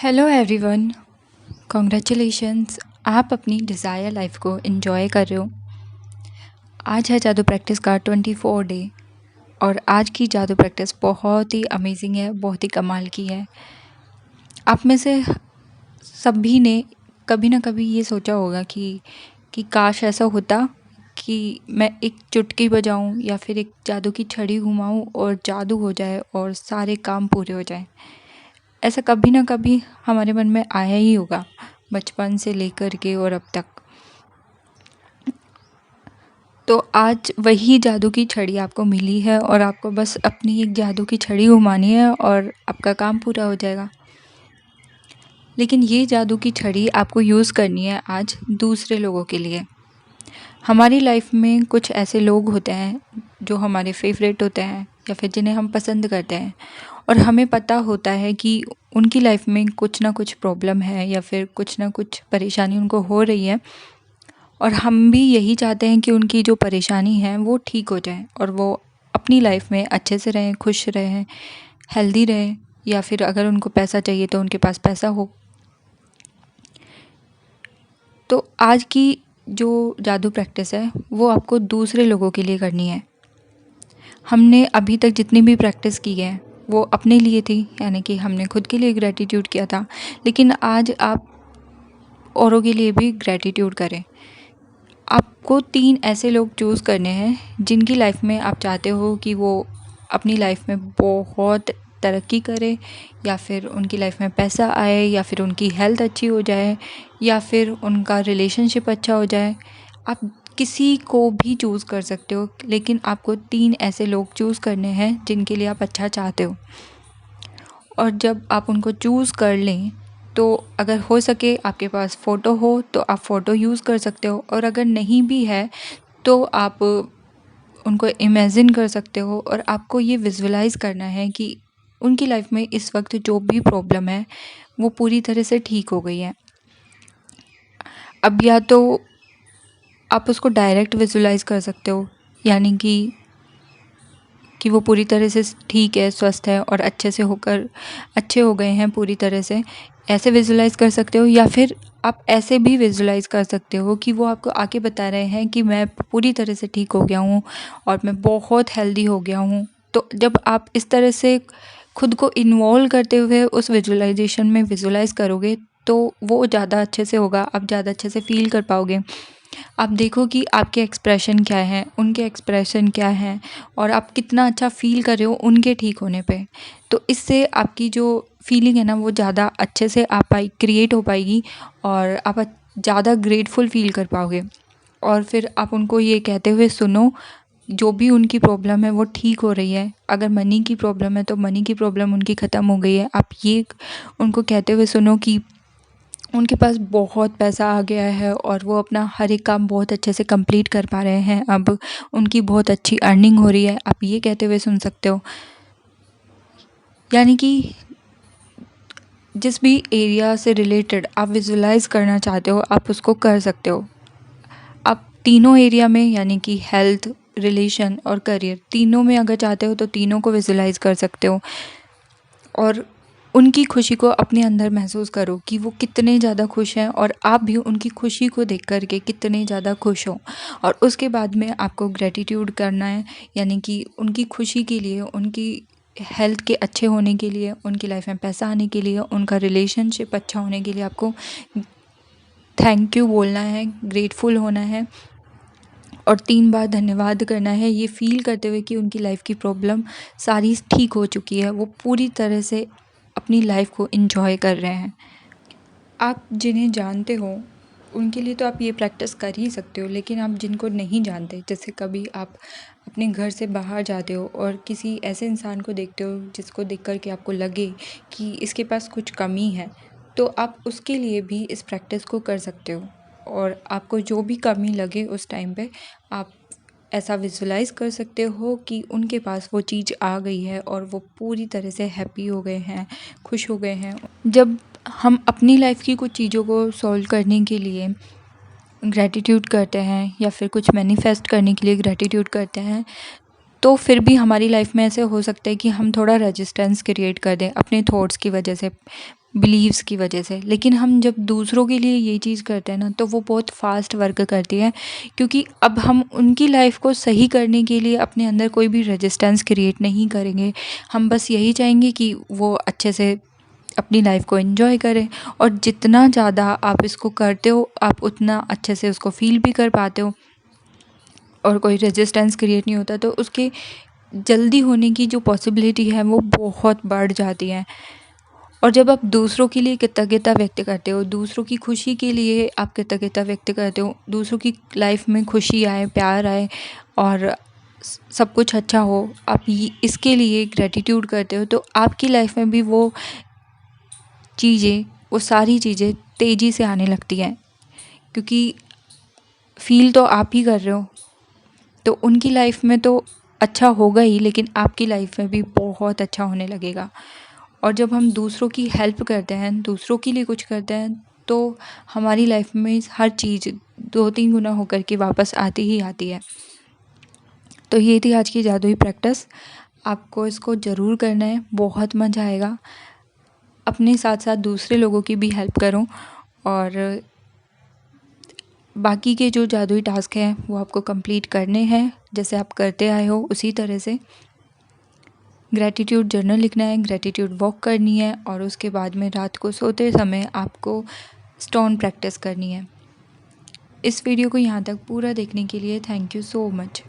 Hello everyone, congratulations. आप अपनी desire life को एंजॉय कर रहे हो। आज है जादू प्रैक्टिस का 24 डे और आज की जादू प्रैक्टिस बहुत ही अमेजिंग है, बहुत ही कमाल की है। आप में से सभी ने कभी ना कभी ये सोचा होगा कि काश ऐसा होता कि मैं एक चुटकी बजाऊं या फिर एक जादू की छड़ी घुमाऊं और जादू हो जाए और सारे काम पूरे हो जाएं। ऐसा कभी ना कभी हमारे मन में आया ही होगा, बचपन से लेकर के और अब तक। तो आज वही जादू की छड़ी आपको मिली है और आपको बस अपनी एक जादू की छड़ी घुमानी है और आपका काम पूरा हो जाएगा। लेकिन ये जादू की छड़ी आपको यूज़ करनी है आज दूसरे लोगों के लिए। हमारी लाइफ में कुछ ऐसे लोग होते हैं जो हमारे फेवरेट होते हैं या फिर जिन्हें हम पसंद करते हैं और हमें पता होता है कि उनकी लाइफ में कुछ ना कुछ प्रॉब्लम है या फिर कुछ ना कुछ परेशानी उनको हो रही है और हम भी यही चाहते हैं कि उनकी जो परेशानी है वो ठीक हो जाए और वो अपनी लाइफ में अच्छे से रहें, खुश रहें, हेल्दी रहें, या फिर अगर उनको पैसा चाहिए तो उनके पास पैसा हो। तो आज की जो जादू प्रैक्टिस है वो आपको दूसरे लोगों के लिए करनी है। हमने अभी तक जितनी भी प्रैक्टिस की है वो अपने लिए थी, यानी कि हमने खुद के लिए ग्रैटिट्यूड किया था। लेकिन आज आप औरों के लिए भी ग्रैटिट्यूड करें। आपको 3 ऐसे लोग चूज़ करने हैं जिनकी लाइफ में आप चाहते हो कि वो अपनी लाइफ में बहुत तरक्की करे, या फिर उनकी लाइफ में पैसा आए, या फिर उनकी हेल्थ अच्छी हो जाए, या फिर उनका रिलेशनशिप अच्छा हो जाए। आप किसी को भी चूज़ कर सकते हो, लेकिन आपको 3 ऐसे लोग चूज़ करने हैं जिनके लिए आप अच्छा चाहते हो। और जब आप उनको चूज़ कर लें तो अगर हो सके आपके पास फ़ोटो हो तो आप फ़ोटो यूज़ कर सकते हो, और अगर नहीं भी है तो आप उनको इमेजिन कर सकते हो और आपको ये विज़ुअलाइज़ करना है कि उनकी लाइफ में इस वक्त जो भी प्रॉब्लम है वो पूरी तरह से ठीक हो गई है। अब या तो आप उसको डायरेक्ट विज़ुअलाइज़ कर सकते हो, यानी कि वो पूरी तरह से ठीक है, स्वस्थ है और अच्छे हो गए हैं पूरी तरह से, ऐसे विज़ुअलाइज़ कर सकते हो। या फिर आप ऐसे भी विज़ुअलाइज़ कर सकते हो कि वो आपको आके बता रहे हैं कि मैं पूरी तरह से ठीक हो गया हूँ और मैं बहुत हेल्दी हो गया हूँ। तो जब आप इस तरह से खुद को इन्वॉल्व करते हुए उस विज़ुअलाइज़ेशन में विज़ुअलाइज़ करोगे तो वो ज़्यादा अच्छे से होगा, आप ज़्यादा अच्छे से फ़ील कर पाओगे। आप देखो कि आपके एक्सप्रेशन क्या हैं, उनके एक्सप्रेशन क्या हैं, और आप कितना अच्छा फ़ील कर रहे हो उनके ठीक होने पे। तो इससे आपकी जो फीलिंग है ना वो ज़्यादा अच्छे से क्रिएट हो पाएगी और आप ज़्यादा ग्रेटफुल फ़ील कर पाओगे। और फिर आप उनको ये कहते हुए सुनो, जो भी उनकी प्रॉब्लम है वो ठीक हो रही है। अगर मनी की प्रॉब्लम है तो मनी की प्रॉब्लम उनकी ख़त्म हो गई है। आप ये उनको कहते हुए सुनो कि उनके पास बहुत पैसा आ गया है और वो अपना हर एक काम बहुत अच्छे से कंप्लीट कर पा रहे हैं। अब उनकी बहुत अच्छी अर्निंग हो रही है, आप ये कहते हुए सुन सकते हो। यानी कि जिस भी एरिया से रिलेटेड आप विजुलाइज करना चाहते हो आप उसको कर सकते हो। आप तीनों एरिया में, यानी कि हेल्थ, रिलेशन और करियर, तीनों में अगर चाहते हो तो तीनों को विजुलाइज कर सकते हो और उनकी खुशी को अपने अंदर महसूस करो कि वो कितने ज़्यादा खुश हैं और आप भी उनकी खुशी को देख कर के कितने ज़्यादा खुश हो। और उसके बाद में आपको ग्रैटिट्यूड करना है, यानी कि उनकी खुशी के लिए, उनकी हेल्थ के अच्छे होने के लिए, उनकी लाइफ में पैसा आने के लिए, उनका रिलेशनशिप अच्छा होने के लिए आपको थैंक यू बोलना है, ग्रेटफुल होना है और 3 बार धन्यवाद करना है, ये फ़ील करते हुए कि उनकी लाइफ की प्रॉब्लम सारी ठीक हो चुकी है, वो पूरी तरह से अपनी लाइफ को एंजॉय कर रहे हैं। आप जिन्हें जानते हो उनके लिए तो आप ये प्रैक्टिस कर ही सकते हो, लेकिन आप जिनको नहीं जानते, जैसे कभी आप अपने घर से बाहर जाते हो और किसी ऐसे इंसान को देखते हो जिसको देख कर के आपको लगे कि इसके पास कुछ कमी है, तो आप उसके लिए भी इस प्रैक्टिस को कर सकते हो। और आपको जो भी कमी लगे उस टाइम पे आप ऐसा विजुलाइज कर सकते हो कि उनके पास वो चीज़ आ गई है और वो पूरी तरह से हैप्पी हो गए हैं, खुश हो गए हैं। जब हम अपनी लाइफ की कुछ चीज़ों को सॉल्व करने के लिए ग्रैटिट्यूड करते हैं या फिर कुछ मैनिफेस्ट करने के लिए ग्रैटिट्यूड करते हैं, तो फिर भी हमारी लाइफ में ऐसे हो सकता है कि हम थोड़ा रेजिस्टेंस क्रिएट कर दें अपने थॉट्स की वजह से। बिलीव्स की वजह से। लेकिन हम जब दूसरों के लिए ये चीज़ करते हैं ना, तो वो बहुत फास्ट वर्क करती है, क्योंकि अब हम उनकी लाइफ को सही करने के लिए अपने अंदर कोई भी रेजिस्टेंस क्रिएट नहीं करेंगे। हम बस यही चाहेंगे कि वो अच्छे से अपनी लाइफ को एंजॉय करें, और जितना ज़्यादा आप इसको करते हो आप उतना अच्छे से उसको फील भी कर पाते हो, और कोई रेजिस्टेंस क्रिएट नहीं होता, तो उसके जल्दी होने की जो पॉसिबिलिटी है वो बहुत बढ़ जाती है। और जब आप दूसरों के लिए कृतज्ञता व्यक्त करते हो, दूसरों की खुशी के लिए आप कृतज्ञता व्यक्त करते हो, दूसरों की लाइफ में खुशी आए, प्यार आए और सब कुछ अच्छा हो, आप इसके लिए ग्रेटिट्यूड करते हो, तो आपकी लाइफ में भी वो चीज़ें, वो सारी चीज़ें तेज़ी से आने लगती हैं, क्योंकि फील तो आप ही कर रहे हो। तो उनकी लाइफ में तो अच्छा होगा ही, लेकिन आपकी लाइफ में भी बहुत अच्छा होने लगेगा। और जब हम दूसरों की हेल्प करते हैं, दूसरों के लिए कुछ करते हैं, तो हमारी लाइफ में हर चीज़ 2-3 गुना होकर के वापस आती ही आती है। तो ये थी आज की जादुई प्रैक्टिस। आपको इसको ज़रूर करना है, बहुत मज़ा आएगा। अपने साथ साथ दूसरे लोगों की भी हेल्प करो, और बाकी के जो जादुई टास्क हैं वो आपको कंप्लीट करने हैं, जैसे आप करते आए हो उसी तरह से। ग्रैटिट्यूड जर्नल लिखना है, ग्रैटिट्यूड वॉक करनी है, और उसके बाद में रात को सोते समय आपको स्टोन प्रैक्टिस करनी है। इस वीडियो को यहाँ तक पूरा देखने के लिए थैंक यू सो मच।